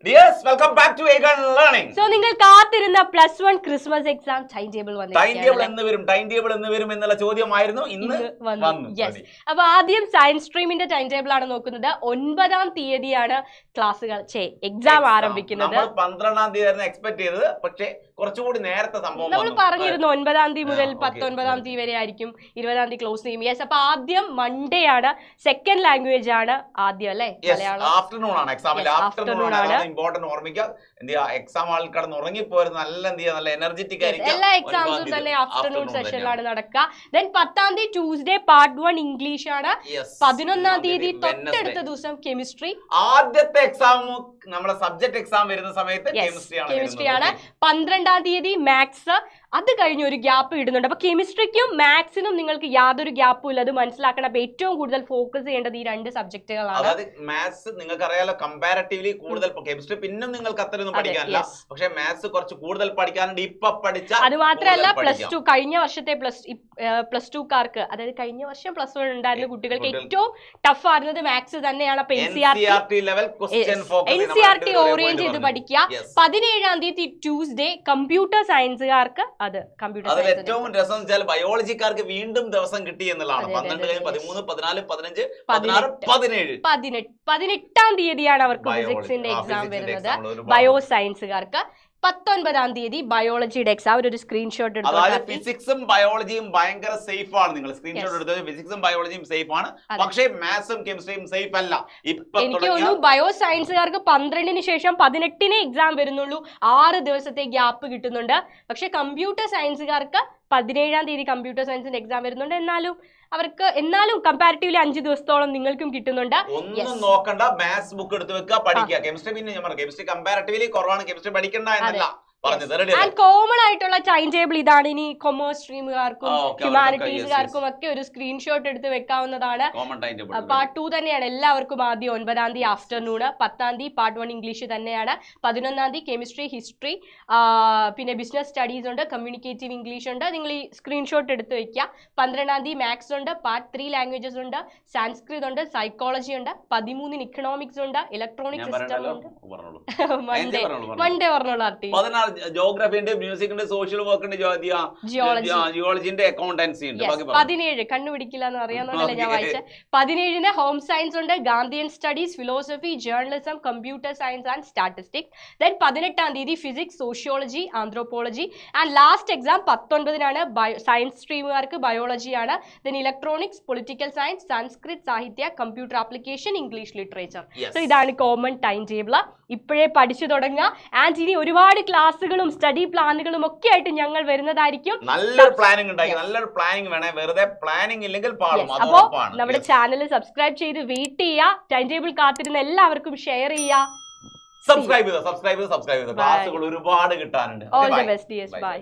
Yes, welcome back to Egan Learning. So, നിങ്ങൾ കാത്തിരുന്ന +1 Christmas exam time table time table എന്ന് വരും എന്നുള്ള ചോദ്യമായിരുന്നു ഇന്ന് വന്നു. അപ്പൊ ആദ്യം സയൻസ് സ്ട്രീമിന്റെ ടൈം ടേബിൾ ആണ് നോക്കുന്നത്. 9-ാം തീയതിയാണ് ക്ലാസ്സുകൾ എക്സാം ആരംഭിക്കുന്നത്. 12-ാം തീയതി എക്സ്പെക്ട് ചെയ്തത്, പക്ഷേ കുറച്ചുകൂടി നേരത്തെ സംഭവം നമ്മൾ പറഞ്ഞിരുന്നു 9-ാം തീയതി മുതൽ 19-ാം തീയതി വരെ ആയിരിക്കും, 20-ാം തീയതി ക്ലോസ് ചെയ്യും. യെസ്, അപ്പൊ ആദ്യം മൺഡേ ആണ്, സെക്കൻഡ് ലാംഗ്വേജ് ആണ് ആദ്യം, അല്ലെ? ആഫ്റ്റർനൂൺ ആണ് എക്സാമിൽ. ആഫ്റ്റർനൂൺ ആണ് ഇമ്പോർട്ടന്റ് ഓർമ്മിക്കുക. എക്സാം ആൾക്കാർ ഉറങ്ങിപ്പോരുന്ന നല്ല എനർജറ്റിക് ആയിരിക്കും. എല്ലാ എക്സാംസും തന്നെ ആഫ്റ്റർനൂൺ സെഷനിലാണ് നടക്കുക. ദെൻ 10-ാം തീയതി ട്യൂസ്ഡേ പാർട്ട് 1 ഇംഗ്ലീഷ് ആണ്. 11-ാം തീയതി തൊട്ടടുത്ത ദിവസം കെമിസ്ട്രി. ആദ്യത്തെ എക്സാം നമ്മുടെ സബ്ജക്ട് എക്സാം വരുന്ന സമയത്ത് കെമിസ്ട്രി ആണ്. 12-ാം തീയതി മാത്സ്. അത് കഴിഞ്ഞ് ഒരു ഗ്യാപ്പ് ഇടുന്നുണ്ട്. അപ്പൊ കെമിസ്ട്രിക്കും മാത്സിനും നിങ്ങൾക്ക് യാതൊരു ഗ്യാപ്പും ഇല്ല, അത് മനസ്സിലാക്കണം. അപ്പൊ ഏറ്റവും കൂടുതൽ ഫോക്കസ് ചെയ്യേണ്ടത് ഈ രണ്ട് സബ്ജക്റ്റുകളാണ്. അതായത് മാത്സ് നിങ്ങൾക്ക് അറിയാലോ, കമ്പാരിറ്റീവ്ലി കൂടുതൽ. കെമിസ്ട്രി പിന്നും നിങ്ങൾക്ക് അത്രയൊന്നും പഠിക്കാനില്ല, പക്ഷെ മാത്സ് കുറച്ച് കൂടുതൽ പഠിക്കാനുണ്ട്. ഇപ്പൊ പഠിച്ച അത് മാത്രമല്ല, +2 കഴിഞ്ഞ വർഷത്തെ +2കാർക്ക്, അതായത് കഴിഞ്ഞ വർഷം +1 ഉണ്ടായിരുന്ന കുട്ടികൾക്ക് ഏറ്റവും ടഫ് ആയിരുന്നത് മാത്സ് തന്നെയാണ്. അപ്പൊ NCERT ഓറിയന്റ് ചെയ്ത് പഠിക്കുക. 17-ാം തീയതി ട്യൂസ്ഡേ കമ്പ്യൂട്ടർ സയൻസുകാർക്ക് ഏറ്റവും രസം വെച്ചാൽ ബയോളജിക്കാർക്ക് വീണ്ടും ദിവസം കിട്ടി എന്നുള്ളതാണ്. 12 കഴിഞ്ഞ് 13, 14, 15, 16, 17, 18-ാം തീയതിയാണ് അവർക്ക് ഫിസിക്സിന്റെ എക്സാം വരുന്നത്. ബയോ സയൻസുകാർക്ക് 19-ാം തീയതി ബയോളജിയുടെ എക്സാം. ഒരു സ്ക്രീൻഷോട്ട് എടുത്തു. ഫിസിക്സും ബയോളജിയും ഭയങ്കര സേഫ് ആണ്. നിങ്ങൾ സ്ക്രീൻഷോട്ട് എടുത്തത് ഫിസിക്സും ബയോളജിയും സേഫ് ആണ്, പക്ഷേ മാത്സും കെമിസ്ട്രിയും സേഫ് അല്ല. എനിക്ക് തോന്നുന്നു ബയോ സയൻസുകാർക്ക് 12-ന് ശേഷം 18-ന് എക്സാം വരുന്നുള്ളൂ. 6 ദിവസത്തെ ഗ്യാപ്പ് കിട്ടുന്നുണ്ട്. പക്ഷെ കമ്പ്യൂട്ടർ സയൻസുകാർക്ക് 17-ാം തീയതി കമ്പ്യൂട്ടർ സയൻസിന്റെ എക്സാം വരുന്നുണ്ട്. എന്നാലും കമ്പാരിറ്റീവ്ലി 5 ദിവസത്തോളം നിങ്ങൾക്കും കിട്ടുന്നുണ്ട്. ഒന്നും നോക്കണ്ട, മാത്സ് ബുക്ക് എടുത്ത് വെക്കുക, പഠിക്കുക. കെമിസ്ട്രി പിന്നെ ഞാൻ പറഞ്ഞു, കെമിസ്ട്രി കമ്പാരിറ്റീവ്ലി കുറവാണ്, കെമിസ്ട്രി പഠിക്കണ്ട എന്നല്ല. കോമൺ ആയിട്ടുള്ള ടൈം ടേബിൾ ഇതാണ്. ഇനി കൊമേഴ്സ് സ്ട്രീമുകാർക്കും ഹ്യൂമാനിറ്റീസുകാർക്കും ഒക്കെ ഒരു സ്ക്രീൻഷോട്ട് എടുത്ത് വെക്കാവുന്നതാണ്. പാർട്ട് 2 തന്നെയാണ് എല്ലാവർക്കും. ആദ്യം 9-ാം തീയതി ആഫ്റ്റർനൂണ്, 10-ാം തീയതി പാർട്ട് 1 ഇംഗ്ലീഷ് തന്നെയാണ്, 11-ാം തീയതി കെമിസ്ട്രി, ഹിസ്റ്ററി, പിന്നെ ബിസിനസ് സ്റ്റഡീസ് ഉണ്ട്, കമ്മ്യൂണിക്കേറ്റീവ് ഇംഗ്ലീഷ് ഉണ്ട്. നിങ്ങൾ ഈ സ്ക്രീൻഷോട്ട് എടുത്ത് വെക്കുക. 12-ാം തീയതി മാത്സ് ഉണ്ട്, പാർട്ട് 3 ലാംഗ്വേജസ് ഉണ്ട്, സാൻസ്ക്രിത് ഉണ്ട്, സൈക്കോളജി ഉണ്ട്, 13-ന് ഇക്കണോമിക്സ് ഉണ്ട്, ഇലക്ട്രോണിക് സിസ്റ്റം ഉണ്ട്. മൺഡേ പറഞ്ഞോളൂ. ജോഗ്രഫി ഉണ്ട്, മ്യൂസിക് ഉണ്ട്, സോഷ്യൽ വർക്ക് ഉണ്ട്, ജിയോളജിന്റെ അക്കൗണ്ടൻസി ഉണ്ട്. 17 കണ്ടുപിടിക്കില്ല എന്ന് അറിയാവുന്നതല്ലേ ഞാൻ വായിച്ചത്. 17-ന് ഹോം സയൻസ് ഉണ്ട്, Gandhian studies, philosophy, journalism, computer science and statistics. Then 18-ാം തീയതി physics, sociology, anthropology. And last exam 19-നാണ് സയൻസ് സ്ട്രീമുകാർക്ക് ബയോളജിയാണ്. Then electronics, political science, Sanskrit, Sahitya, computer application, English literature. So ഇതാണ് കോമൺ ടൈം ടേബിൾ. ഇപ്പോഴേ പഠിച്ചു തുടങ്ങുക. ആൻഡ് ഇനി ഒരുപാട് ക്ലാസ്സുകളും സ്റ്റഡി പ്ലാനുകളും ഒക്കെ ആയിട്ട് ഞങ്ങൾ വരുന്നതായിരിക്കും. നല്ലൊരു പ്ലാനിങ് വേണേ, വെറുതെ പ്ലാനിങ് ഇല്ലെങ്കിൽ അപ്പോ നമ്മുടെ ചാനൽ സബ്സ്ക്രൈബ് ചെയ്ത് വെയിറ്റ് ചെയ്യുക. ടൈം ടേബിൾ കാത്തിരുന്ന എല്ലാവർക്കും ഷെയർ ചെയ്യുക. സബ്സ്ക്രൈബ് ചെയ്ത് ക്ലാസ്സുകൾ ഒരുപാട് കിട്ടാനുണ്ട്. All the best. ബൈ.